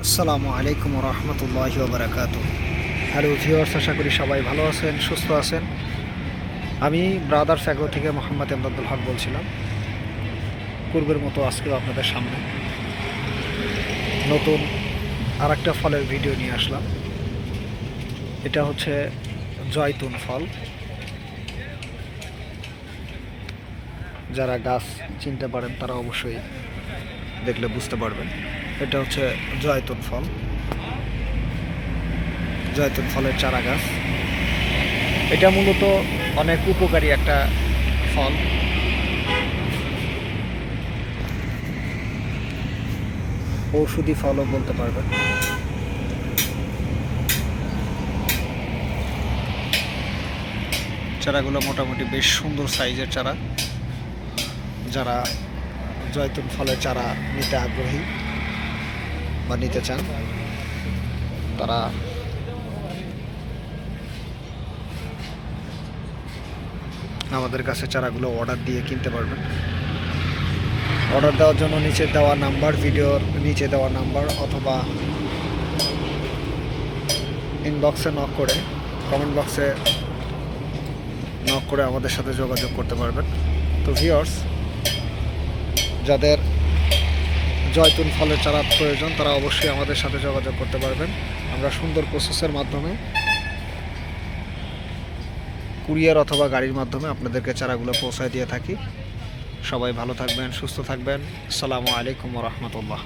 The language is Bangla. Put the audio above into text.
আসসালামু আলাইকুম রহমতুল্লাহি ওয়া বারাকাতুহু। হ্যালো ভিউয়ার্স, আশা করি সবাই ভালো আছেন, সুস্থ আছেন। আমি ব্রাদার্স অ্যাগ্রো থেকে মোহাম্মদ এমদাদুল হক বলছিলাম। পূর্বের মতো আজকেও আপনাদের সামনে নতুন আরেকটা ফলের ভিডিও নিয়ে আসলাম। এটা হচ্ছে জয়তুন ফল। যারা গাছ চিনতে পারেন তারা অবশ্যই দেখলে বুঝতে পারবেন। এটা হচ্ছে জয়তুন ফল, জয়তুন ফলের চারা গাছ। এটা মূলত অনেক উপকারী একটা ফল। ঔষধি ফলও বলতে পারবেন। চারাগুলো মোটামুটি বেশ সুন্দর সাইজের চারা। যারা জয়তুন ফলের চারা নিতে আগ্রহী বা নিতে চান তারা আমাদের কাছে চারাগুলো অর্ডার দিয়ে কিনতে পারবেন। অর্ডার দেওয়ার জন্য নিচে দেওয়া নাম্বার, ভিডিওর নিচে দেওয়া নাম্বার অথবা ইনবক্সে নক করে, কমেন্ট বক্সে নক করে আমাদের সাথে যোগাযোগ করতে পারবেন। তো ভিউয়ার্স, যাদের জয়তুন ফলের চারা প্রয়োজন তারা অবশ্যই আমাদের সাথে যোগাযোগ করতে পারবেন। আমরা সুন্দর প্রসেসের মাধ্যমে, কুরিয়ার অথবা গাড়ির মাধ্যমে আপনাদেরকে চারাগুলো পৌঁছায় দিয়ে থাকি। সবাই ভালো থাকবেন, সুস্থ থাকবেন। আসসালামু আলাইকুম ওয়া রাহমাতুল্লাহ।